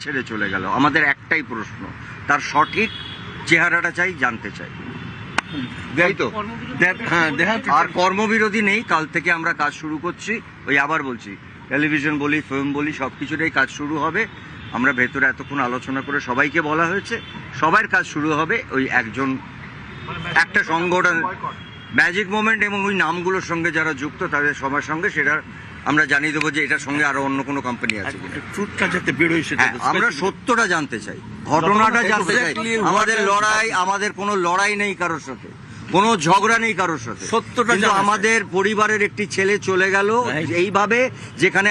ছেড়ে চলে গেল, আমাদের একটাই প্রশ্ন, তার সঠিক চেহারাটা চাই, জানতে চাই, তাই তো? আর কর্মবিরতি নেই, কাল থেকে আমরা কাজ শুরু করছি। ওই আবার বলছি, টেলিভিশন বলি, ফিল্ম বলি, সব কিছুতেই কাজ শুরু হবে। আমরা ভেতরে এতক্ষণ আলোচনা করে সবাইকে বলা হয়েছে, সবার কাজ শুরু হবে ওই একটা সংগঠন ম্যাজিক মোমেন্ট এবং ওই নামগুলোর সঙ্গে যারা যুক্ত তাদের সবার সঙ্গে সেটা আমরা জানিয়ে দেবো যে এটার সঙ্গে আরো অন্য কোনো কোম্পানি আছে কিনা। ট্রুথটা যাতে বেরোয় সেটা আমরা সত্যটা জানতে চাই, ঘটনাটা জানতে চাই। আমাদের কোনো লড়াই নেই কারোর সাথে, কোনো ঝগড়া নেই কারোর সাথে। সত্যটা কিন্তু আমাদের পরিবারের একটি ছেলে চলে গেল এইভাবে, যেখানে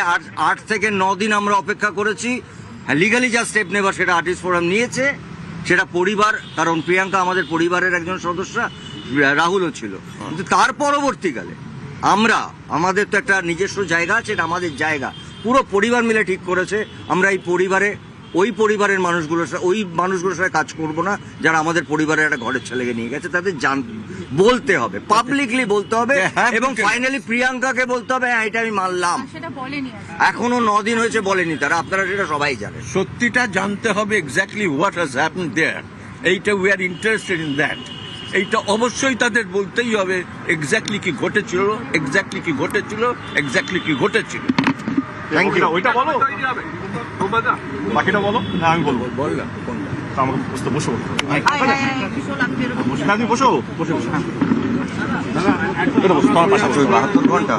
8 থেকে 9 দিন আমরা অপেক্ষা করেছি। হ্যাঁ, লিগালি যা স্টেপ নেবার সেটা আর্টিস্ট ফোরাম নিয়েছে, সেটা পরিবার, কারণ প্রিয়াঙ্কা আমাদের পরিবারের একজন সদস্য, রাহুলও ছিল। কিন্তু তার পরবর্তীকালে আমাদের তো একটা নিজস্ব জায়গা আছে, এটা আমাদের জায়গা, পুরো পরিবার মিলে ঠিক করেছে আমরা ওই পরিবারের মানুষগুলোর সাথে কাজ করব না যারা আমাদের পরিবারের একটা ঘরের ছেলেকে নিয়ে গেছে। তাদের বলতে হবে, পাবলিকলি বলতে হবে, এবং ফাইনালি প্রিয়াঙ্কাকে বলতে হবে হ্যাঁ এটা আমি মানলাম। এখনো 9 দিন হয়েছে বলেনি তারা, আপনারা সেটা সবাই জানেন। সত্যিটা জানতে হবে, এক্স্যাক্টলি হোয়াট হ্যাজ হ্যাপেন্ড দেয়ার। এইটা we are interested in that. এইটা অবশ্যই তাদের বলতেই হবে, এক্স্যাক্টলি কি ঘটেছিল, এক্স্যাক্টলি কি ঘটেছিল, এক্স্যাক্টলি কি ঘটেছিল। Thank you. ওইটা বলো, বাকিটা বলো। না আমি বলবো, বল না আমাকে বসতে বসো, তুমি বসো, বসে বসো, এটা বসো, তোমার পাশে বসো। 72 ঘন্টা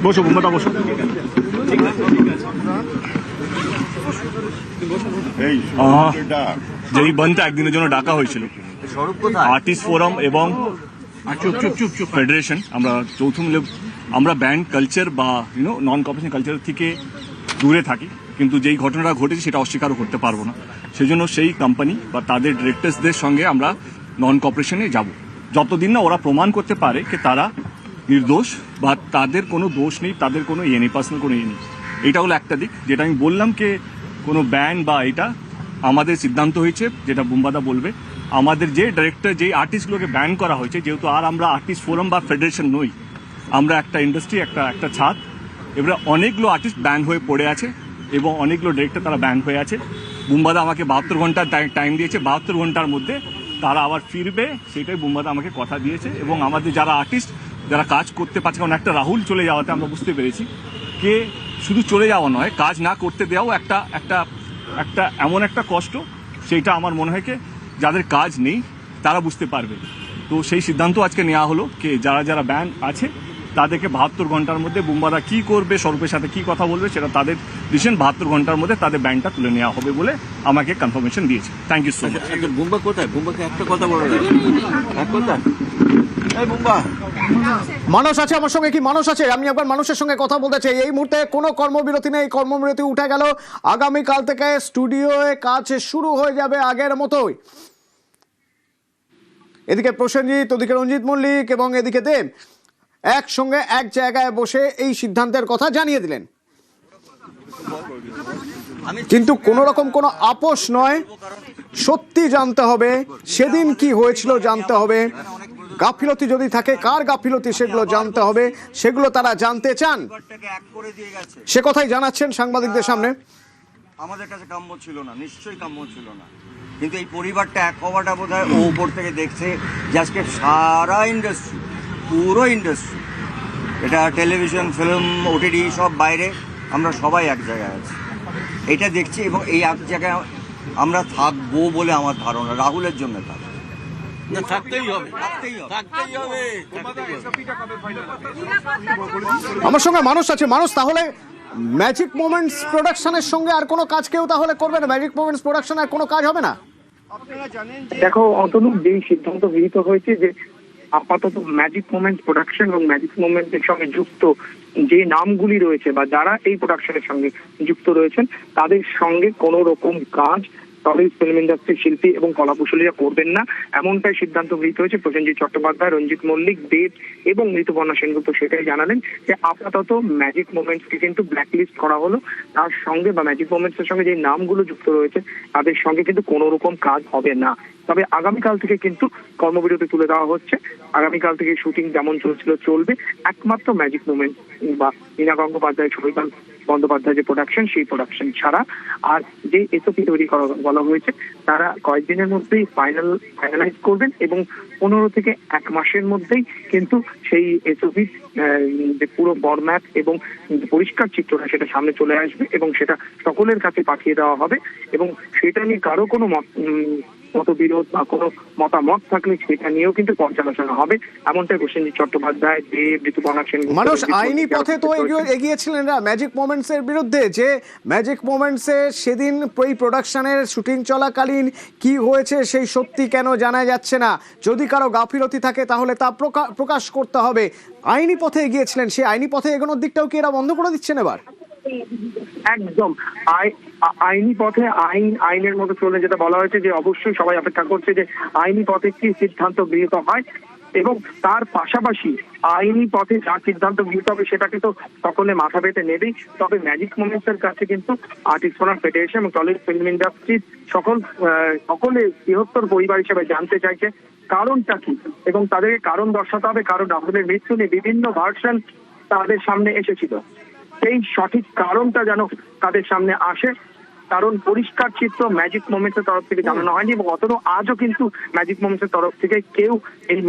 বসো, বুম্বাটা বসো। যেই বনটা একদিনের জন্য ডাকা হয়েছিল, আর্টিস্ট ফোরাম এবং ফেডারেশন, আমরা যৌথ মিলে আমরা ব্যান্ড কালচার বা নন কর্পোরেশন কালচার থেকে দূরে থাকি, কিন্তু যেই ঘটনাটা ঘটেছে সেটা অস্বীকারও করতে পারবো না। সেই জন্য সেই কোম্পানি বা তাদের ডিরেক্টরসদের সঙ্গে আমরা নন কর্পোরেশনে যাব, যতদিন না ওরা প্রমাণ করতে পারে যে তারা নির্দোষ বা তাদের কোনো দোষ নেই, তাদের কোনো নেই, পার্সোনাল কোনো নেই। এটা হলো একটা দিক, যেটা আমি বললাম যে কোনো ব্যান্ড বা এটা আমাদের সিদ্ধান্ত হয়েছে, যেটা বুম্বাদা বলবে, আমাদের যে ডিরেক্টর, যেই আর্টিস্টগুলোকে ব্যান করা হয়েছে, যেহেতু আর আমরা আর্টিস্ট ফোরাম বা ফেডারেশন নই, আমরা একটা ইন্ডাস্ট্রি, একটা ছাদ, এবারে অনেকগুলো আর্টিস্ট ব্যান হয়ে পড়ে আছে এবং অনেকগুলো ডিরেক্টর তারা ব্যান হয়ে আছে। বুম্বাদা আমাকে 72 ঘন্টার টাইম দিয়েছে, 72 ঘন্টার মধ্যে তারা আবার ফিরবে, সেটাই বুম্বাদা আমাকে কথা দিয়েছে। এবং আমাদের যারা আর্টিস্ট যারা কাজ করতে পারছে, কারণ একটা রাহুল চলে যাওয়াতে আমরা বুঝতে পেরেছি কে শুধু চলে যাওয়া নয়, কাজ না করতে দেওয়াও একটা এমন একটা কষ্ট, সেইটা আমার মনে হয় যে যাদের কাজ নেই তারা বুঝতে পারবে। তো সেই সিদ্ধান্ত আজকে নেওয়া হলো যে যারা ব্যান আছে তাদেরকে 72 ঘন্টার মধ্যে বুম্বাদা কি করবে, স্বরূপের সাথে কি কথা বলবে, সেটা তাদের ডিসিশন। 72 ঘন্টার মধ্যে তাদের ব্যানটা তুলে নেওয়া হবে বলে আমাকে কনফার্মেশন দিয়েছে। Thank you so much. Bumba কোথায়? বুম্বাকে একটা কথা বলো না, এক কথা। এই বুম্বা, মানুষ আছে আমার সঙ্গে, কি মানুষ আছে? আমি একবার মানুষের সঙ্গে কথা বলতে চাই। এই মুহূর্তে কোনো কর্মবিরতি নেই, কর্মবিরতি উঠে গেল। আগামীকাল থেকে স্টুডিওয়ে কাজ শুরু হয়ে যাবে আগের মতোই। এদিকে প্রসেনজিৎ, ওদিকে রঞ্জিত মল্লিক এবং এদিকে দেব একসঙ্গে এক জায়গায় বসে এই সিদ্ধান্তের কথা জানিয়ে দিলেন, কিন্তু কোন রকম কোনো আপোষ নয়। সত্যি জানতে হবে, সেদিন কি হয়েছিল জানতে হবে, গাফিলতি যদি থাকে কার গাফিলতি সেগুলো জানতে হবে, সেগুলো তারা জানতে চান। সে কথাই জানাচ্ছেন সাংবাদিকদের সামনে। আমাদের কাছে কাম্য ছিল না, নিশ্চয়ই কাম্য ছিল না, কিন্তু এই পরিবারটা এক হওয়াটা বোধ হয় ও উপর থেকে দেখছে যে আজকে সারা ইন্ডাস্ট্রি, পুরো ইন্ডাস্ট্রি, এটা টেলিভিশন, ফিল্ম, ওটিটি সব বাইরে, আমরা সবাই এক জায়গায় আছি, এটা দেখছি। এবং এই এক জায়গায় আমরা থাকবো বলে আমার ধারণা, রাহুলের জন্য থাকবো। আমার সঙ্গে মানুষ আছে। মানুষ, তাহলে ম্যাজিক মোমেন্টস প্রোডাকশনের সঙ্গে আর কোনো কাজ কেউ তাহলে করবে না? ম্যাজিক মোমেন্টস প্রোডাকশন আর কোনো কাজ হবে না? দেখো অতনু, যেই সিদ্ধান্ত গৃহীত হয়েছে যে আপাতত ম্যাজিক মোমেন্ট প্রোডাকশন এবং ম্যাজিক মোমেন্টের সঙ্গে যুক্ত যে নামগুলি রয়েছে বা যারা এই প্রোডাকশনের সঙ্গে যুক্ত রয়েছেন তাদের সঙ্গে কোনো রকম কাজ টলিউড ফিল্ম ইন্ডাস্ট্রির শিল্পী এবং কলাকুশলীরা করবেন না, এমনটাই সিদ্ধান্ত গৃহীত হয়েছে। প্রসেনজিৎ চট্টোপাধ্যায়, রঞ্জিত মল্লিক, দেব এবং ঋতুপর্ণা সেনগুপ্ত সেটাই জানালেন যে আপাতত ম্যাজিক মোমেন্টসকে কিন্তু ব্ল্যাকলিস্ট করা হলো, তার সঙ্গে বা ম্যাজিক মোমেন্টস এর সঙ্গে যে নামগুলো যুক্ত রয়েছে তাদের সঙ্গে কিন্তু কোনো রকম কাজ হবে না। তবে আগামীকাল থেকে কিন্তু কর্মবিরতি তুলে দেওয়া হচ্ছে। আগামীকাল থেকে শুটিং যেমন চলছিল চলবে, একমাত্র ম্যাজিক মোমেন্ট বা মীনা গঙ্গোপাধ্যায়, শৈবাল বন্দ্যোপাধ্যায় যে প্রোডাকশন, সেই প্রোডাকশন ছাড়া আর যে এসওপি তৈরি করা বলা হয়েছে তারা কয়েকদিনের মধ্যেই ফাইনালাইজ করবেন এবং 15 থেকে 1 মাসের মধ্যেই কিন্তু সেই এসওপি যে পুরো ফরম্যাট এবং পরিষ্কার চিত্রটা সেটা সামনে চলে আসবে এবং সেটা সকলের কাছে পাঠিয়ে দেওয়া হবে এবং সেটা নিয়ে কারো কোনো মতবিরোধ বা কোনো মতামত থাকলে সেটা নিয়েও কিন্তু পর্যালোচনা হবে, এমনটাই প্রসেনজিৎ চট্টোপাধ্যায়, দেব, ঋতুপর্ণা সেন মানুষ আইনি পথে তো এগিয়েছিলেন না ম্যাজিক মোমেন্টস এর বিরুদ্ধে, যে ম্যাজিক মোমেন্টস এ সেদিন এই প্রোডাকশনের শুটিং চলাকালীন কি হয়েছে সেই সত্যি কেন জানা যাচ্ছে না, যদি কারো গাফিলতি থাকে তাহলে তা প্রকাশ করতে হবে। আইনি পথে এগিয়েছিলেন, সেই আইনি পথে এগোনোর দিকটাও কি এরা বন্ধ করে দিচ্ছেন এবার? একদম আইনি পথে আইনের মতো চলে, যেটা বলা হয়েছে যে অবশ্যই সবাই অপেক্ষা করছে যে আইনি পথে কি সিদ্ধান্ত গৃহীত হয় এবং তার পাশাপাশি আইনি পথে যা সিদ্ধান্ত গৃহীত হবে সেটাকে তো সকলে মাথা পেতে নেবেই। তবে ম্যাজিক মোমেন্টস এর কাছে কিন্তু আর্টিস্ট ফোরাম ফেডারেশন এবং টলিউড ফিল্ম ইন্ডাস্ট্রির সকলে বৃহত্তর পরিবার হিসেবে জানতে চাইছে কারণটা কি এবং তাদেরকে কারণ দর্শাতে হবে। কারণ রাহুলের মৃত্যু নিয়ে বিভিন্ন ভার্সন তাদের সামনে এসেছিল, সেই সঠিক কারণটা যেন তাদের সামনে আসে, কারণ পরিষ্কার চিত্র ম্যাজিক মোমেন্টস এর তরফ থেকে জানানো হয়নি এবং আজও কিন্তু ম্যাজিক মোমেন্টস এর তরফ থেকে কেউ এই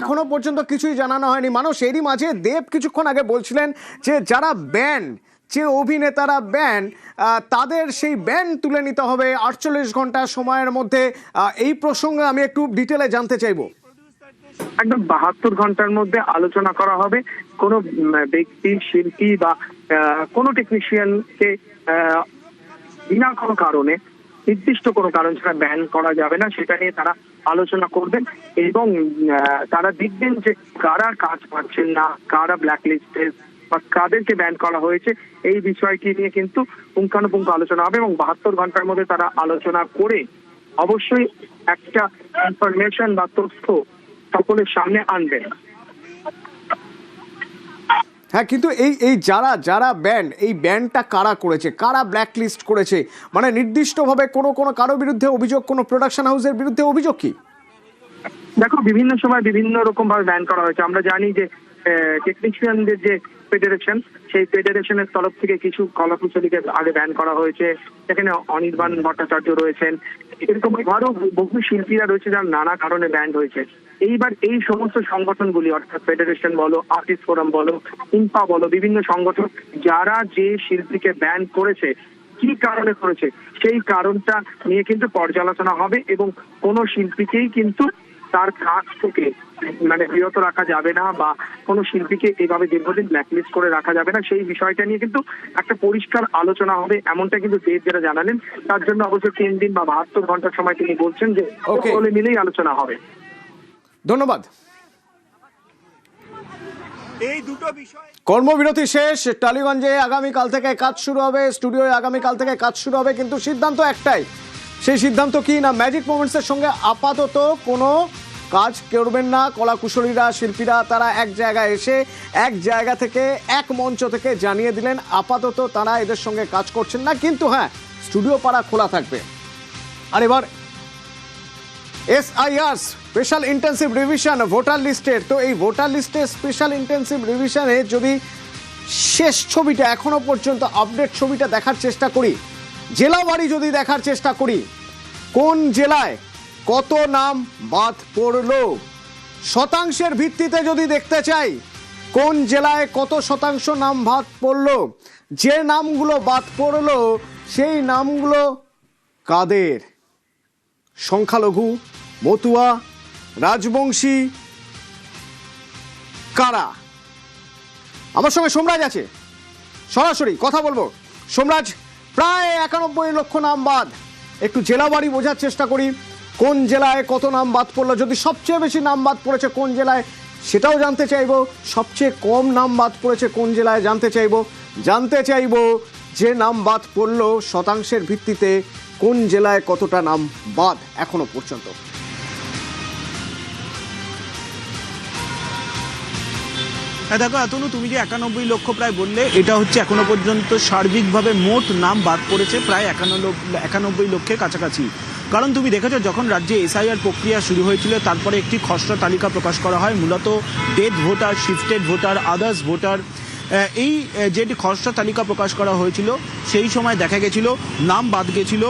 এখনো পর্যন্ত কিছুই জানানো হয়নি। মানুষ এরই মাঝে দেব কিছুক্ষণ আগে বলছিলেন যে যারা ব্যান, যে অভিনেতারা ব্যান, তাদের সেই ব্যান তুলে নিতে হবে 48 ঘন্টা সময়ের মধ্যে। এই প্রসঙ্গে আমি একটু ডিটেলে জানতে চাইবো। একদম 72 ঘন্টার মধ্যে আলোচনা করা হবে। কোনো ব্যক্তি, শিল্পী বা কোনো টেকনিশিয়ানকে বিনা কোনো কারণে, নির্দিষ্ট কোনো কারণ ছাড়া ব্যান করা যাবে না, সেটা নিয়ে তারা আলোচনা করবেন এবং তারা দেখবেন যে কারা কাজ পাচ্ছেন না, কারা ব্ল্যাকলিস্টেড বা কাদেরকে ব্যান করা হয়েছে, এই বিষয়টি নিয়ে কিন্তু পুঙ্খানুপুঙ্খ আলোচনা হবে এবং 72 ঘন্টার মধ্যে তারা আলোচনা করে অবশ্যই একটা ইনফরমেশন বা তথ্য সকলের সামনে আনবেন। হ্যাঁ, কিন্তু এই যারা ব্যান্ড, এই ব্যান্ডটা কারা করেছে, কারা ব্ল্যাকলিস্ট করেছে, মানে নির্দিষ্টভাবে কোনো কারো বিরুদ্ধে অভিযোগ, কোনো প্রোডাকশন হাউসের বিরুদ্ধে অভিযোগ কি? দেখো, বিভিন্ন সময় বিভিন্ন রকম ভাবে ব্যান করা হয়েছে। আমরা জানি যে টেকনিশিয়ানদের যে ফেডারেশন, সেই ফেডারেশনের তরফ থেকে কিছু কলাকুশলীকে আগে ব্যান করা হয়েছে, সেখানে অনির্বাণ ভট্টাচার্য রয়েছেন, এরকম আরো বহু শিল্পীরা রয়েছে যারা নানা কারণে ব্যান্ড হয়েছে। এইবার এই সমস্ত সংগঠনগুলি, অর্থাৎ ফেডারেশন বলো, আর্টিস্ট ফোরাম বলো, ইনপা বলো, বিভিন্ন সংগঠন যারা যে শিল্পীকে ব্যান করেছে, কি কারণে করেছে, সেই কারণটা নিয়ে কিন্তু পর্যালোচনা হবে এবং কোনো শিল্পীকেই কিন্তু তার কাজ থেকে বিরত রাখা যাবে না বা কোনো শিল্পীকে এভাবে দীর্ঘদিন ব্ল্যাকলিস্ট করে রাখা যাবে না, সেই বিষয়টা নিয়ে কিন্তু একটা পরিষ্কার আলোচনা হবে, এমনটা কিন্তু দেব যারা জানালেন। তার জন্য অবশ্য 3 দিন বা 72 ঘন্টার সময় তিনি বলছেন যে সকলে মিলেই আলোচনা হবে। ধন্যবাদ। কর্মবিরতি শেষ, টালিগঞ্জে আগামীকাল থেকে কাজ শুরু হবে, স্টুডিওয়ে আগামীকাল থেকে কাজ শুরু হবে, কিন্তু সিদ্ধান্ত একটাই। সেই সিদ্ধান্ত কি না, ম্যাজিক মোমেন্টসের সঙ্গে আপাতত কোনো কাজ করবেন না কলাকুশলীরা, শিল্পীরা। তারা এক জায়গায় এসে এক জায়গা থেকে, এক মঞ্চ থেকে জানিয়ে দিলেন আপাতত তারা এদের সঙ্গে কাজ করছেন না, কিন্তু হ্যাঁ, স্টুডিও পাড়া খোলা থাকবে। আর এবার SIR special intensive revision voter লিস্টের, তো এই ভোটার লিস্টের স্পেশাল ইন্টেন্সিভ রিভিশনে যদি শেষ ছবিটা, এখনো পর্যন্ত আপডেট ছবিটা দেখার চেষ্টা করি, জেলাবাড়ি যদি দেখার চেষ্টা করি, কোন জেলায় কত নাম বাদ পড়লো, শতাংশের ভিত্তিতে যদি দেখতে চাই কোন জেলায় কত শতাংশ নাম বাদ পড়লো, যে নামগুলো বাদ পড়লো সেই নামগুলো কাদের, সংখ্যালঘু, মতুয়া, রাজবংশী, কারা? আমার সঙ্গে সোমরাজ আছে, সরাসরি কথা বলবো। সোমরাজ, প্রায় 91 লক্ষ নাম বাদ, একটু জেলা বাড়ি বোঝার চেষ্টা করি, কোন জেলায় কত নাম বাদ পড়লো, যদি সবচেয়ে বেশি নাম বাদ পড়েছে কোন জেলায় সেটাও জানতে চাইবো, সবচেয়ে কম নাম বাদ পড়েছে কোন জেলায় জানতে চাইবো যে নাম বাদ পড়লো শতাংশের ভিত্তিতে কোন জেলায় কতটা নাম বাদ এখনো পর্যন্ত। হ্যাঁ দেখো এতনু, তুমি যে 91 লক্ষ প্রায় বললে, এটা হচ্ছে এখনো পর্যন্ত সার্বিকভাবে মোট নাম বাদ পড়েছে প্রায় 91 লক্ষের কাছাকাছি। কারণ তুমি দেখেছো যখন রাজ্যে এসআইআর প্রক্রিয়া শুরু হয়েছিল তারপরে একটি খসড়া তালিকা প্রকাশ করা হয়, মূলত death voter, shifted voter, others voter, এই যেটি খসড়া তালিকা প্রকাশ করা হয়েছিল সেই সময় দেখা গেছিল নাম বাদ গেছিল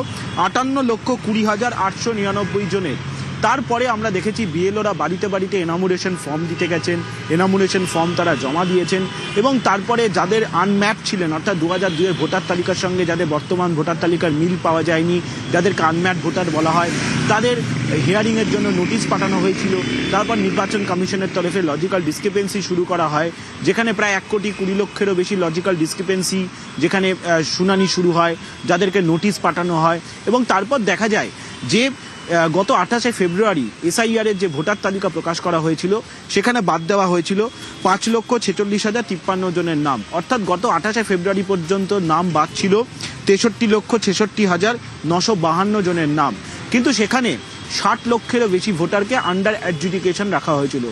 58,20,899 জনের। তারপরে আমরা দেখেছি বিএলওরা বাড়িতে বাড়িতে এনামুরেশন ফর্ম দিতে গেছেন, এনামুরেশন ফর্ম তারা জমা দিয়েছেন এবং তারপরে যাদের আনম্যাপ ছিলেন অর্থাৎ 2002-এর ভোটার তালিকার সঙ্গে যাদের বর্তমান ভোটার তালিকার মিল পাওয়া যায়নি, যাদেরকে আনম্যাপ ভোটার বলা হয়, তাদের হিয়ারিংয়ের জন্য নোটিশ পাঠানো হয়েছিল। তারপর নির্বাচন কমিশনের তরফে লজিক্যাল ডিসক্রিপেন্সি শুরু করা হয়, যেখানে প্রায় 1,20,00,000-এরও বেশি লজিক্যাল ডিসক্রিপেন্সি যেখানে শুনানি শুরু হয়, যাদেরকে নোটিশ পাঠানো হয় এবং তারপর দেখা যায় যে গত 28শে ফেব্রুয়ারি এসআইআরের যে ভোটার তালিকা প্রকাশ করা হয়েছিল সেখানে বাদ দেওয়া হয়েছিল 5,46,053 জনের নাম, অর্থাৎ গত 28শে ফেব্রুয়ারি পর্যন্ত নাম বাদ ছিল 63,66,952 জনের নাম। কিন্তু সেখানে 60 লক্ষেরও বেশি ভোটারকে আন্ডার অ্যাডজুডিকেশন রাখা হয়েছিল।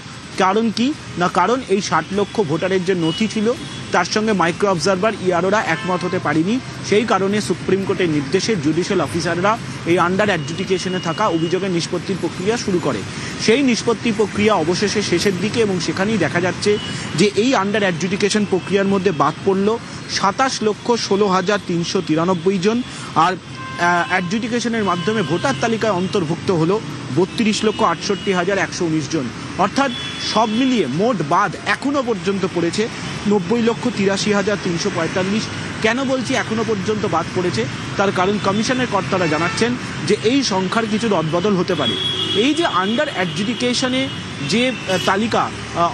কারণ কি না, কারণ এই 60 লক্ষ ভোটারের যে নথি ছিল তার সঙ্গে মাইক্রো অবজারভার ইআরওরা একমত হতে পারেনি। সেই কারণে সুপ্রিম কোর্টের নির্দেশে জুডিশিয়াল অফিসাররা এই আন্ডার অ্যাডজুডিকেশনে থাকা অভিযোগের নিষ্পত্তির প্রক্রিয়া শুরু করে। সেই নিষ্পত্তি প্রক্রিয়া অবশেষে শেষের দিকে এবং সেখানেই দেখা যাচ্ছে যে এই আন্ডার অ্যাডজুডিকেশন প্রক্রিয়ার মধ্যে বাদ পড়ল 27,16,393 জন, আর অ্যাডজুডিকেশনের মাধ্যমে ভোটার তালিকায় অন্তর্ভুক্ত হলো 32,68,119 জন। অর্থাৎ সব মিলিয়ে মোট বাদ এখনো পর্যন্ত পড়েছে 90,83,345। কেন বলছি এখনো পর্যন্ত বাদ পড়েছে, তার কারণ কমিশনের কর্তারা জানাচ্ছেন যে এই সংখ্যার কিছু রদবদল হতে পারে। এই যে আন্ডার অ্যাডজুডিকেশনে যে তালিকা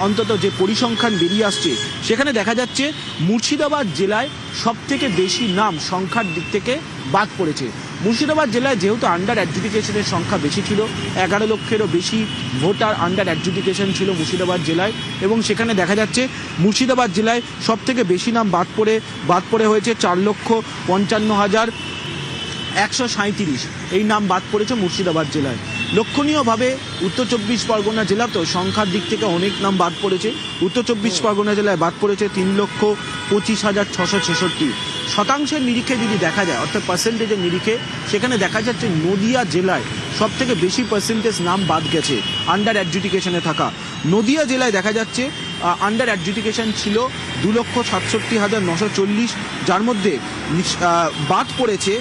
অন্তত যে পরিসংখ্যান বেরিয়ে আসছে সেখানে দেখা যাচ্ছে মুর্শিদাবাদ জেলায় সবথেকে বেশি নাম সংখ্যার দিক থেকে বাদ পড়েছে। মুর্শিদাবাদ জেলায় যেহেতু আন্ডার অ্যাডজুডিকেশনের সংখ্যা বেশি ছিল, 11 লক্ষেরও বেশি ভোটার আন্ডার অ্যাডজুডিকেশন ছিল মুর্শিদাবাদ জেলায়, এবং সেখানে দেখা যাচ্ছে মুর্শিদাবাদ জেলায় সবথেকে বেশি নাম বাদ পড়ে হয়েছে 4,55,137 এই নাম বাদ পড়েছে মুর্শিদাবাদ জেলায়। লক্ষণীয়ভাবে উত্তর 24 পরগনা জেলাতেও সংখ্যার দিক থেকে অনেক নাম বাদ পড়েছে। উত্তর 24 পরগনা জেলায় বাদ পড়েছে 3,25,666। শতাংশের নিরিখে যদি দেখা যায় অর্থাৎ পার্সেন্টেজের নিরিখে, সেখানে দেখা যাচ্ছে নদিয়া জেলায় সব থেকে বেশি পার্সেন্টেজ নাম বাদ গেছে আন্ডার অ্যাডজুডিকেশনে থাকা। নদিয়া জেলায় দেখা যাচ্ছে আন্ডার অ্যাডজুডিকেশন ছিল 2,67,940, যার মধ্যে বাদ পড়েছে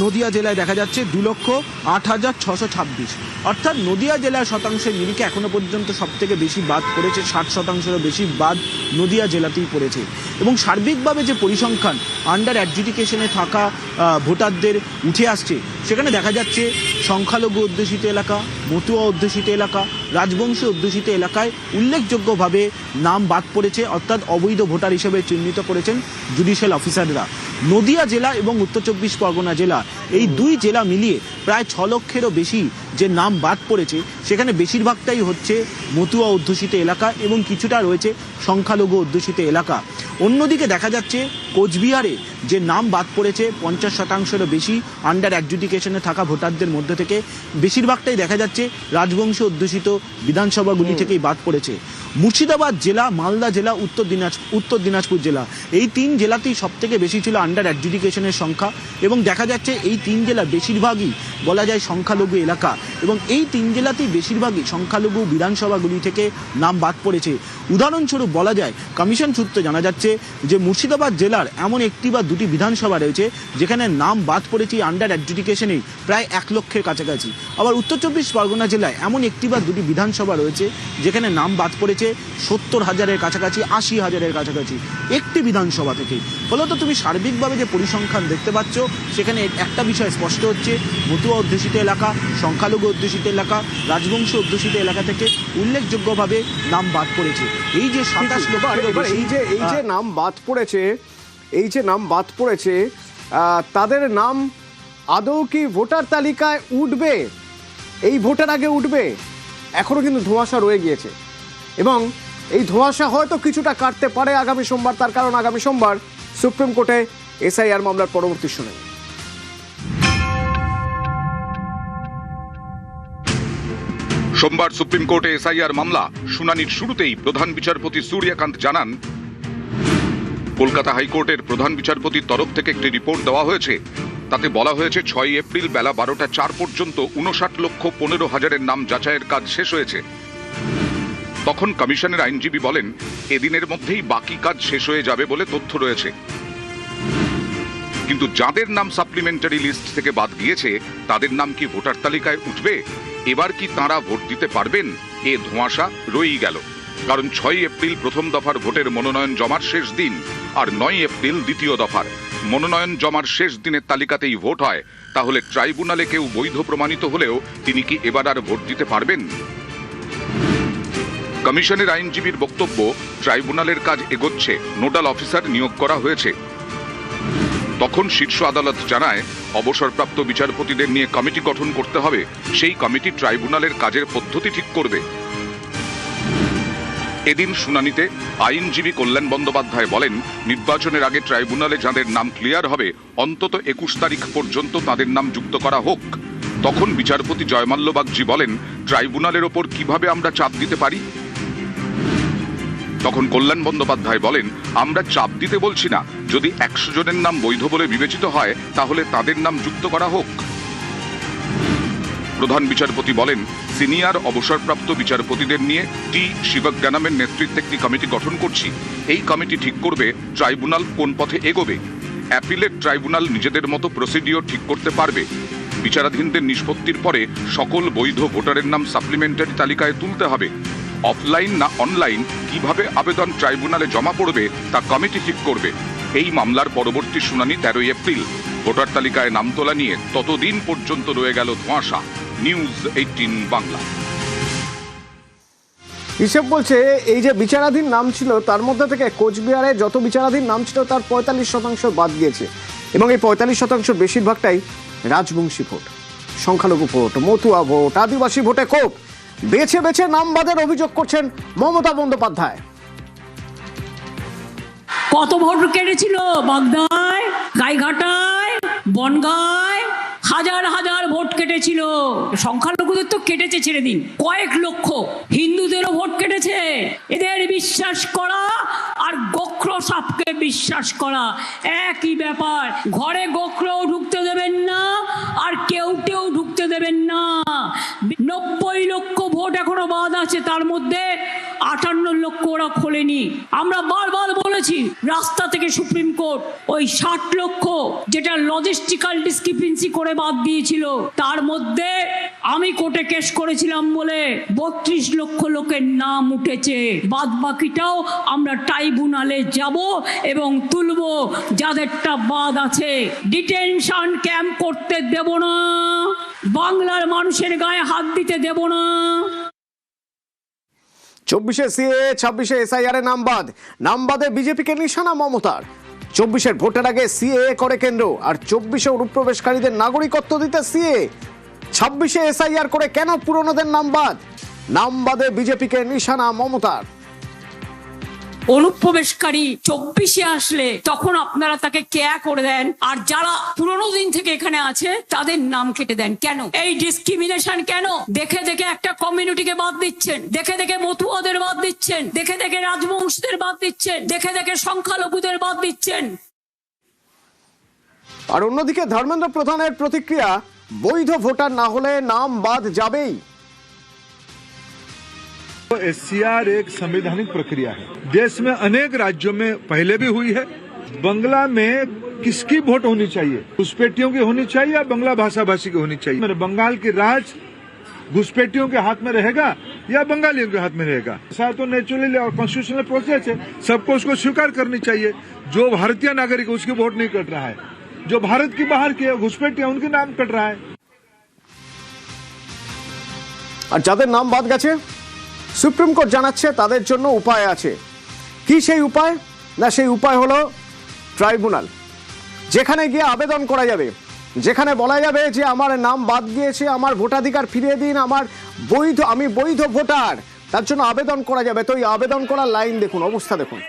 নদিয়া জেলায় দেখা যাচ্ছে 2,08,626। অর্থাৎ নদিয়া জেলার শতাংশের নিরিখে এখনো পর্যন্ত সব থেকে বেশি বাদ পড়েছে, 60%-এরও বেশি বাদ নদিয়া জেলাতেই পড়েছে। এবং সার্বিকভাবে যে পরিসংখ্যান আন্ডার অ্যাডজুডিকেশনে থাকা ভোটারদের উঠে আসছে সেখানে দেখা যাচ্ছে সংখ্যালঘু অধ্যুষিত এলাকা, মতুয়া অধ্যুষিত এলাকা, রাজবংশী অধ্যুষিত এলাকায় উল্লেখযোগ্যভাবে নাম বাদ পড়েছে, অর্থাৎ অবৈধ ভোটার হিসেবে চিহ্নিত করেছেন জুডিশিয়াল অফিসাররা। নদিয়া জেলা এবং উত্তর 24 পরগনা জেলা এই দুই জেলা মিলিয়ে প্রায় 6 লক্ষেরও বেশি যে নাম বাদ পড়েছে সেখানে বেশিরভাগটাই হচ্ছে মতুয়া অধ্যুষিত এলাকা এবং কিছুটা রয়েছে সংখ্যালঘু অধ্যুষিত এলাকা। অন্যদিকে দেখা যাচ্ছে কোচবিহারে যে নাম বাদ পড়েছে 50%-এরও বেশি আন্ডার অ্যাডজুডিকেশনে থাকা ভোটারদের মধ্যে থেকে বেশিরভাগটাই দেখা যাচ্ছে রাজবংশী অধ্যুষিত বিধানসভাগুলি থেকেই বাদ পড়েছে। মুর্শিদাবাদ জেলা, মালদা জেলা, উত্তর দিনাজপুর জেলা এই 3 জেলাতেই সব থেকে বেশি ছিল আন্ডার অ্যাডজুডিকেশনের সংখ্যা, এবং দেখা যাচ্ছে এই 3 জেলা বেশিরভাগই বলা যায় সংখ্যালঘু এলাকা, এবং এই 3 জেলাতেই বেশিরভাগই সংখ্যালঘু বিধানসভাগুলি থেকে নাম বাদ পড়েছে। উদাহরণস্বরূপ বলা যায় কমিশন সূত্রে জানা যাচ্ছে যে মুর্শিদাবাদ জেলার এমন একটি বা দুটি বিধানসভা রয়েছে যেখানে নাম বাদ পড়েছে আন্ডার অ্যাডজুডিকেশনে প্রায় 1 লক্ষের কাছাকাছি। আবার উত্তর 24 পরগনা জেলায় এমন একটি বা দুটি বিধানসভা রয়েছে যেখানে নাম বাদ পড়েছে 70,000-এর কাছাকাছি, 80,000-এর কাছাকাছি একটি বিধানসভা থেকে। ফলত তুমি সার্বিকভাবে যে পরিসংখ্যান দেখতে পাচ্ছ সেখানে একটা বিষয় স্পষ্ট হচ্ছে, মতুয়া অধ্যুষিত এলাকা, সংখ্যালঘু অধ্যুষিত এলাকা, রাজবংশী অধ্যুষিত এলাকা থেকে উল্লেখযোগ্যভাবে নাম বাদ পড়েছে। এই যে 27 লক্ষেরও বেশি এই যে নাম বাদ পড়েছে তাদের নাম আদৌ কি ভোটার তালিকায় উঠবে, এই ভোটের আগে উঠবে? এখনো কিন্তু ধোঁয়াশা রয়ে গিয়েছে এবং এই ধোঁয়াশা হয়তো কিছুটা কাটতে পারে আগামী সোমবার, তার কারণ আগামী সোমবার সুপ্রিম কোর্টে এসআইআর মামলার পরবর্তী শুনানি। সোমবার সুপ্রিম কোর্টে এসআইআর মামলা শুনানির শুরুতেই প্রধান বিচারপতি সূর্যকান্ত জানান, কলকাতা হাইকোর্টের প্রধান বিচারপতির তরফ থেকে একটি রিপোর্ট দেওয়া হয়েছে। তাতে বলা হয়েছে 6 এপ্রিল বেলা 12:04 পর্যন্ত 59,15,000 নাম যাচাইয়ের কাজ শেষ হয়েছে। তখন কমিশনের আইনজীবী বলেন, এদিনের মধ্যেই বাকি কাজ শেষ হয়ে যাবে বলে তথ্য রয়েছে। কিন্তু যাদের নাম সাপ্লিমেন্টারি লিস্ট থেকে বাদ গিয়েছে তাদের নাম কি ভোটার তালিকায় উঠবে? এবার কি তাঁরা ভোট দিতে পারবেন? এ ধোঁয়াশা রয়েই গেল। কারণ 6 এপ্রিল প্রথম দফার ভোটের মনোনয়ন জমার শেষ দিন, আর 9 এপ্রিল দ্বিতীয় দফার। মনোনয়ন জমার শেষ দিনের তালিকাতেই ভোট হয়, তাহলে ট্রাইব্যুনালে কেউ বৈধ প্রমাণিত হলেও তিনি কি এবার আর ভোট দিতে পারবেন? কমিশনের আইনজীবীর বক্তব্য, ট্রাইব্যুনালের কাজ এগোচ্ছে, নোডাল অফিসার নিয়োগ করা হয়েছে। তখন শীর্ষ আদালত জানায়, অবসরপ্রাপ্ত বিচারপতিদের নিয়ে কমিটি গঠন করতে হবে, সেই কমিটি ট্রাইব্যুনালের কাজের পদ্ধতি ঠিক করবে। এদিন শুনানিতে আইনজীবী কল্যাণ বন্দ্যোপাধ্যায় বলেন, নির্বাচনের আগে ট্রাইব্যুনালে যাদের নাম ক্লিয়ার হবে অন্তত 21 তারিখ পর্যন্ত তাদের নাম যুক্ত করা হোক। তখন বিচারপতি জয়মাল্য বাগচি বলেন, ট্রাইব্যুনালের ওপর কিভাবে আমরা চাপ দিতে পারি? তখন কল্যাণ বন্দ্যোপাধ্যায় বলেন, আমরা চাপ দিতে বলছি না, যদি 100 জনের নাম বৈধ বলে বিবেচিত হয় তাহলে তাদের নাম যুক্ত করা হোক। প্রধান বিচারপতি বলেন, সিনিয়র অবসরপ্রাপ্ত বিচারপতিদের নিয়ে টি শিবজ্ঞানামের নেতৃত্বে একটি কমিটি গঠন করছি। এই কমিটি ঠিক করবে ট্রাইব্যুনাল কোন পথে এগোবে। অ্যাপিলেট ট্রাইব্যুনাল নিজেদের মতো প্রসিডিওর ঠিক করতে পারবে। বিচারাধীনদের নিষ্পত্তির পরে সকল বৈধ ভোটারের নাম সাপ্লিমেন্টারি তালিকায় তুলতে হবে। অফলাইন না অনলাইন কিভাবে আবেদন ট্রাইব্যুনালে জমা পড়বে তা কমিটি ঠিক করবে। এই মামলার পরবর্তী শুনানি 13 এপ্রিল। ভোটার তালিকায় নাম তোলা নিয়ে ততদিন পর্যন্ত রয়ে গেল ধোঁয়াশা। নিউজ 18 বাংলা। হিসেব বলছে এই যে বিচারাধীন নাম ছিল তার মধ্যে থেকে কোচবিহারে যত বিচারাধীন নাম ছিল তার 45% বাদ গিয়েছে, এবং এই 45% বেশিরভাগটাই রাজবংশী ভোট, সংখ্যালঘু ভোট, মতুয়া ভোট, আদিবাসী ভোটে কোপ। বেছে বেছে নাম বাদের অভিযোগ করছেন মমতা বন্দ্যোপাধ্যায়। কত ভোট কেটেছিল বাগদায়, গাইঘাটায়, বনগাঁয়, হাজার হাজার ভোট কেটেছিল। সংখ্যালঘুদের তো কেটেছে ছেড়ে দিন, কয়েক লক্ষ। হিন্দুদেরও ভোট কেটেছে। এদের বিশ্বাস করা আর গোখর সাপকে বিশ্বাস করা একই ব্যাপার। ঘরে গোখরও ঢুকতে দেবেন না আর কেউটেও ঢুকতে দেবেন না। 90 লক্ষ ভোট এখনো বাদ আছে, তার মধ্যে 58 লক্ষ ওরা খোলেনি। আমরা বারবার বলেছি, রাস্তা থেকে সুপ্রিম কোর্ট ওই 60 লক্ষ যেটা লজিস্টিক্যাল ডিসক্রিপেন্সি করে বাদ দিয়েছিল, তার মধ্যে আমি কোর্টে কেস করেছিলাম বলে 32 লক্ষ লোকের নাম উঠেছে। বাদ বাকিটাও আমরা ট্রাইব্যুনালে যাব এবং তুলব যাদেরটা বাদ আছে। ডিটেনশন ক্যাম্প করতে দেব না, বাংলার মানুষের গায়ে হাত দিতে দেব না। 24-এ সিএ, 26-এ এসআইআর এর নাম বাদে বিজেপিকে নিশানা মমতার। 24-এর ভোটের আগে সিএ করে কেন্দ্র, আর 24-এ অনুপ্রবেশকারীদের নাগরিকত্ব দিতে সিএ, 26-এ এসআইআর করে কেন পুরনোদের নাম বাদে বিজেপিকে নিশানা মমতার। অনুপ্রবেশকারী 24-এ আসলে তখন আপনারা তাকে কেয়া করে দেন, আর যারা পুরোনো দিন থেকে এখানে আছে তাদের নাম কেটে দেন। কেন এই ডিসক্রিমিনেশন? কেন দেখে দেখে একটা কমিউনিটিকে বাদ দিচ্ছেন, দেখে দেখে মতুয়াদের বাদ দিচ্ছেন, দেখে দেখে রাজবংশীদের বাদ দিচ্ছেন, দেখে দেখে সংখ্যালঘুদের বাদ দিচ্ছেন। আর অন্যদিকে ধর্মেন্দ্র প্রধানের প্রতিক্রিয়া, বৈধ ভোটার না হলে নাম বাদ যাবেই। एससीआर एक संवैधानिक प्रक्रिया है। देश में अनेक राज्यों में पहले भी हुई है। बंगला में किसकी वोट होनी चाहिए? घुसपैठियों की होनी चाहिए या बंगला भाषा भाषी की होनी चाहिए? मेरे बंगाल की राज घुसपैठियों के हाथ में रहेगा या बंगालियों के हाथ में रहेगा? ऐसा तो नेचुरली और कॉन्स्टिट्यूशनल प्रोसेस है, सबको उसको स्वीकार करनी चाहिए। जो भारतीय नागरिक है उसकी वोट नहीं कट रहा है, जो भारत की बाहर के घुसपैठिया उनके नाम कट रहा है। আর যাদের নাম বাদ গেছে সুপ্রিম কোর্ট জানাচ্ছে তাদের জন্য উপায় আছে। কি সেই উপায়? না, সেই উপায় হলো ট্রাইব্যুনাল, যেখানে গিয়ে আবেদন করা যাবে, যেখানে বলা যাবে যে আমার নাম বাদ গিয়েছে, আমার ভোটাধিকার ফিরিয়ে দিন, আমি বৈধ ভোটার, তার জন্য আবেদন করা যাবে। তো এই আবেদন করার লাইন দেখুন, অবস্থা দেখুন।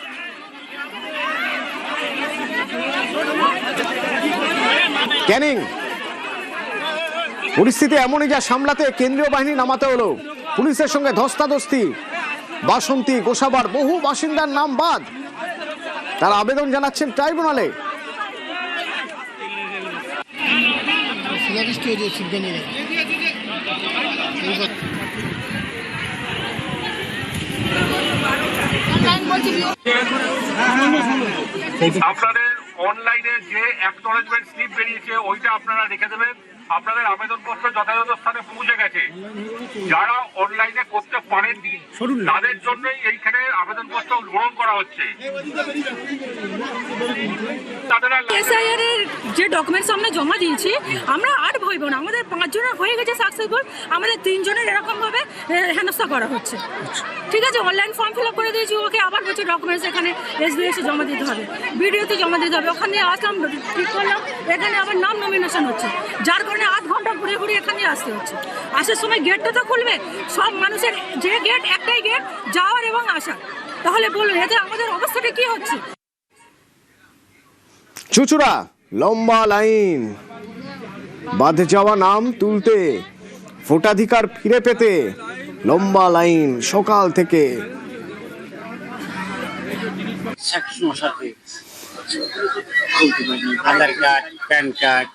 ক্যানিং পরিস্থিতি এমনই যা সামলাতে কেন্দ্রীয় বাহিনী নামাতে হলো। পুলিশের সঙ্গে ধস্তাধস্তি। বাসন্তী, গোসাবার বহু বাসিন্দার নাম বাদ, তারা আবেদন জানাচ্ছেন ট্রাইব্যুনালে। আপনাদের অনলাইনে যে অ্যাকনলেজমেন্ট স্লিপ বেরিয়েছে ওইটা আপনারা রেখে দেবেন। আপনাদের আবেদনপত্র যথাযথ স্থানে পৌঁছে গেছে। যারা অনলাইনে করতে পারেননি তাদের জন্যই এইখানে আবেদনপত্র গ্রহণ করা হচ্ছে। এসআইআর এর যে ডকুমেন্টস আমরা জমা দিয়েছি, আমরা আর ভইব না। আমাদের 5 জনের হয়ে গেছে সাকসেসফুল, আমাদের 3 জনের এরকম ভাবে হেনস্থা করা হচ্ছে। ঠিক আছে, অনলাইন ফর্ম ফিল আপ করে দিয়েছি, ওকে আবার বলছে ডকুমেন্টস এখানে এসবিএস এ জমা দিতে হবে, বিডিওতে জমা দিতে হবে। ওখানে আসলাম, ঠিক করলাম, এখানে আবার নাম নমিনেশন হচ্ছে, যার কারণে 8 ঘন্টা ঘুরে ঘুরে এখানে আসতে হচ্ছে। আসার সময় গেটটা তো খুলবে, সব মানুষের যে গেট, একটাই গেট যাওয়ার এবং আসার। তাহলে বলুন এতে আমাদের অবস্থাটা কি হচ্ছে? চুচুড়া লম্বা লাইন, বাঁধে যাওয়া নাম তুলতে, ভোটাধিকার ফিরে পেতে লম্বা লাইন সকাল থেকে। আধার কার্ড, প্যান কার্ড,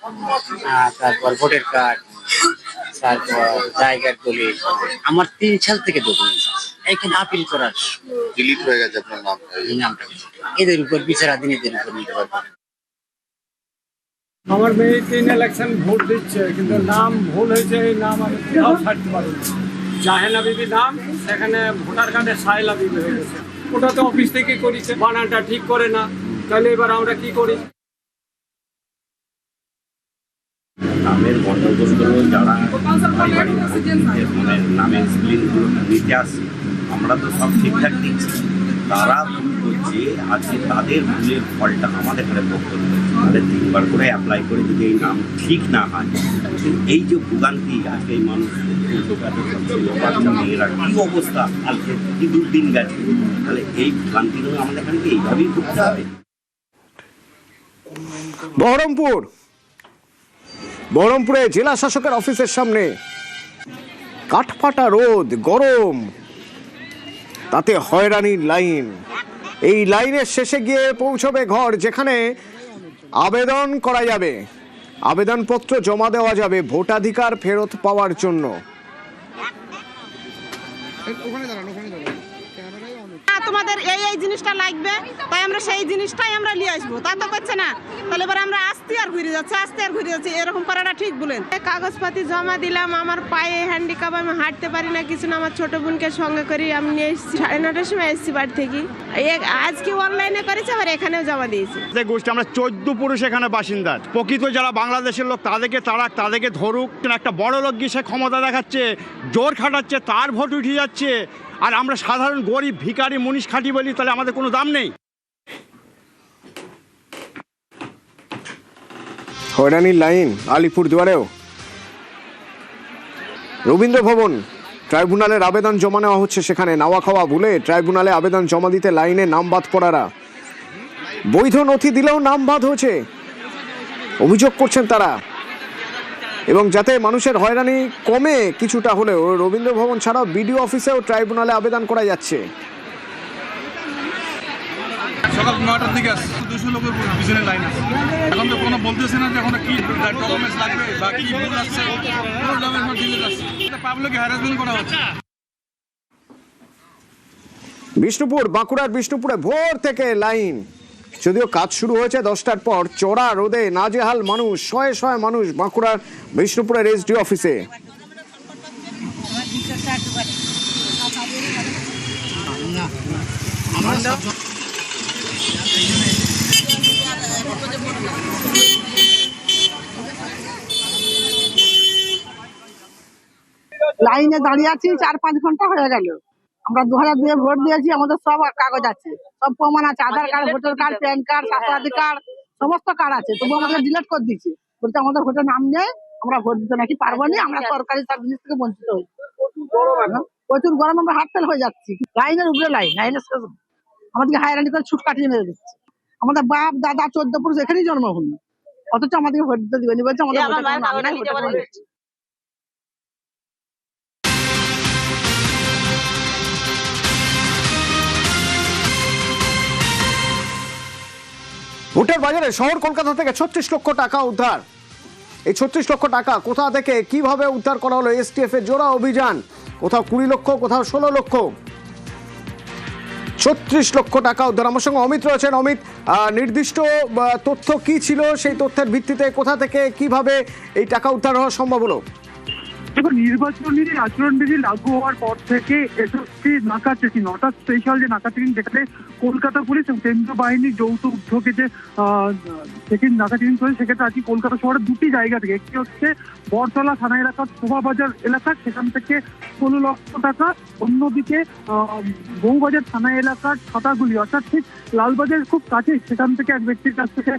তারপর ভোটার কার্ড, তারপর জায়গার দলিল। আমার 3 সাল থেকে ডকুমেন্টস এখানে আপিল করার ডিলিট হয়ে গেছে আপনার নামটা। এদের উপর বিচারাধীন, এদের উপর নিতে পারবো। আমার মেয়ে 3 ইলেকশন ভোট দিচ্ছে, কিন্তু নাম ভুল হয়েছে। এই নাম আমি কোথাও ছাড়তে পারি না। জাহেনা বিবি নাম, সেখানে ভোটার কার্ডে সাইলা বিবি হয়ে গেছে। ওটা তো অফিস থেকে করেছে, বানানটা ঠিক করে না। তাহলে এবার আমরা কি করি? নামের গণ্ডগোলগুলো যারা নামের স্প্লিনগুলো নিতে আসছে, আমরা তো সব ঠিকঠাক দিচ্ছি, তারা ভুল করছে। আজকে তাদের ভুলের ফলটা আমাদের ঘরে ভোগ করতে হচ্ছে। তাদের 3বার করে অ্যাপ্লাই করে যদি এই নাম ঠিক না হয়, এই যে ভোগান্তি আজকে এই মানুষ, বাচ্চা মেয়েরা কী অবস্থা, কালকে কি দুর্দিন গেছে, তাহলে এই ভোগান্তিগুলো আমাদের এখানে এইভাবেই করতে হবে। বহরমপুরে জেলা শাসকের অফিসের সামনে কাঠফাটা রোদ, গরম, তাতে হয়রানির লাইন। এই লাইনের শেষে গিয়ে পৌঁছবে ঘর, যেখানে আবেদন করা যাবে, আবেদনপত্র জমা দেওয়া যাবে ভোটাধিকার ফেরত পাওয়ার জন্য। তোমাদের এই জিনিসটা লাগবে, তাই আমরা সেই জিনিসটাই আমরা নিয়ে আসবো। তা তো করছে না, তাহলে এবার আমরা আসতে আর ঘুরে যাচ্ছি, এরকম করাটা ঠিক বলেন। কাগজপাতি জমা দিলাম, আমার পায়ে হ্যান্ডিক্যাপ, আমি হাঁটতে পারি না, কিছু না। আমার ছোট বোনকে সঙ্গে করি আমি নিয়ে এসেছি, 9:30টার সময় এসেছি বাড়ি থেকে। আজকে অনলাইনে করেছি, আবার এখানেও জমা দিয়েছি। যে গোষ্ঠী আমরা 14 পুরুষ এখানে বাসিন্দা, প্রকৃত যারা বাংলাদেশের লোক তাদেরকে ধরুক। একটা বড় লোক গিয়ে সে ক্ষমতা দেখাচ্ছে, জোর খাটাচ্ছে, তার ভোট উঠে যাচ্ছে। আর আমরা সাধারণ গরিব ভিখারি মুনিশ খাটি বলি, তাহলে আমাদের কোনো দাম নেই। হয়রানির লাইন আলিপুরদুয়ারেও। রবীন্দ্র ভবন ট্রাইব্যুনালের আবেদন জমা নেওয়া হচ্ছে, সেখানে নাওয়া খাওয়া ভুলে ট্রাইব্যুনালে আবেদন জমা দিতে লাইনে নাম বাদ পড়ারা। বৈধ নথি দিলেও নাম বাদ হয়েছে, অভিযোগ করছেন তারা। এবং যাতে মানুষের হয়রানি কমে কিছুটা হলেও, রবীন্দ্র ভবন ছাড়াও বিডিও অফিসেও ট্রাইব্যুনালে আবেদন করা যাচ্ছে। সকাল 9টার দিকে আসছে, 200 লোকের পিছনে লাইন আছে। এখন তো কোনো বলতেছে না যে এখন কি ডকুমেন্টস লাগবে বা কি ভুল আসছে, কোনো ডকুমেন্টস ডিলে যাচ্ছে, পাবলিক হ্যারাসমেন্ট করা হচ্ছে। বিষ্ণুপুর, বাঁকুড়ার বিষ্ণুপুরে ভোর থেকে লাইন, যদিও কাজ শুরু হয়েছে 10টার পর। চড়া রোদে নাজেহাল মানুষ, শয়ে শয়ে মানুষ বাঁকুড়ার বিষ্ণুপুরের এসডি অফিসে। লাইনে দাঁড়িয়ে আছি 4-5 ঘন্টা হয়ে গেল। আমরা 2002 ভোট দিয়েছি, আমাদের সব কাগজ আছে, সব প্রমাণ আছে, Aadhaar card, voter card, PAN card, স্বাস্থ্যাধিকার সমস্ত কার্ড আছে। তবু আমাদের ডিলিট করে দিচ্ছে, বলতে আমাদের ভোটের নাম নেই, আমরা ভোট দিতে নাকি পারবো না, আমরা সরকারি সব জিনিস থেকে বঞ্চিত হই। প্রচুর গরম, আমরা হাত ফেল হয়ে যাচ্ছি। লাইনের উপরে লাইনের আমাদেরকে হায়রানি করে ছুট কাটিয়ে মেরে দিচ্ছে। আমাদের বাপ দাদা 14 পুরুষ এখানেই জন্মভূমি, অথচ আমাদেরকে ভোট দিতে দিবেনি, বলছে আমাদের ভোটের নাম নাই, ভোটের দিচ্ছে। ভোটের বাজারে শহর কলকাতা থেকে 36 লক্ষ টাকা উদ্ধার। এই 36 লক্ষ টাকা কোথা থেকে কিভাবে উদ্ধার করা হলো? এসটিএফ এর জোড়া অভিযান, কোথাও 20 লক্ষ, কোথাও 16 লক্ষ, 36 লক্ষ টাকা উদ্ধার। আমার সঙ্গে অমিত রয়েছেন। অমিত, নির্দিষ্ট তথ্য কি ছিল, সেই তথ্যের ভিত্তিতে কোথা থেকে কিভাবে এই টাকা উদ্ধার হওয়া সম্ভব হলো? দেখো, নির্বাচনী আচরণবিধি লাগু হওয়ার পর থেকে এসএসসি নাকা চেকিং, অর্থাৎ স্পেশাল যে নাকা চেকিং, যেখানে কলকাতা পুলিশ এবং কেন্দ্রীয় বাহিনীর যৌথ উদ্যোগে যে চেকিং নাকা চেকিং চলছে, সেক্ষেত্রে আজকে কলকাতা শহরের দুটি জায়গা থেকে, একটি হচ্ছে বরতলা থানা এলাকার শোভাবাজার এলাকা, সেখান থেকে 16 লক্ষ টাকা, অন্যদিকে বউবাজার থানা এলাকার ছাতাগুলি, অর্থাৎ ঠিক লালবাজারের খুব কাছে, সেখান থেকে এক ব্যক্তির কাছ থেকে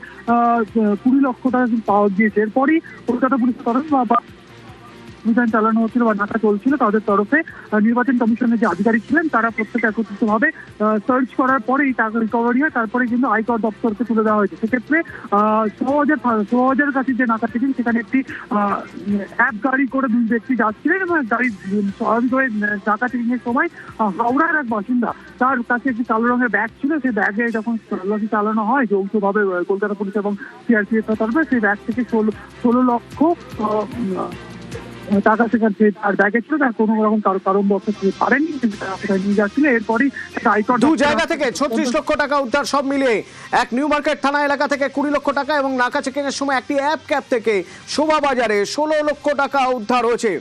20 লক্ষ টাকা পাওয়া গিয়েছে। এরপরই কলকাতা পুলিশের তরফে অভিযান চালানো হচ্ছিল বা নাকা চলছিল, তাদের তরফে নির্বাচন কমিশনের যে আধিকারিক ছিলেন তারা প্রত্যেকে একত্রিতভাবে সার্চ করার পরে এই টাকা রিকভারি হয়। তারপরে কিন্তু আয়কর দপ্তরকে তুলে দেওয়া হয়েছে। সেক্ষেত্রে শোভাবাজারের কাছে যে নাকা চেকিং, সেখানে একটি অ্যাপ গাড়ি করে 2 ব্যক্তি যাচ্ছিলেন এবং গাড়ি স্বাভাবিকভাবে নাকা চেকিং এর সময় হাওড়ার এক বাসিন্দা, তার কাছে একটি কালো রঙের ব্যাগ ছিল। সেই ব্যাগে যখন তল্লাশি চালানো হয় যৌথভাবে কলকাতা পুলিশ এবং সিআরপিএফ এর তরফে, সেই ব্যাগ থেকে 16 লক্ষ টাকা সেখানে তার ব্যাগে ছিল, তার কোনো রকম কারণ দর্শাতে পারেনি, কিন্তু তারা কোথায় নিয়ে যাচ্ছিল। এরপরই দু জায়গা থেকে 36 লক্ষ টাকা উদ্ধার, সব মিলিয়ে এক নিউ মার্কেট থানা এলাকা থেকে 20 লক্ষ টাকা এবং নাকা চেকিং এর সময় একটি অ্যাপ ক্যাব থেকে শোভাবাজারে 16 লক্ষ টাকা উদ্ধার হয়েছে।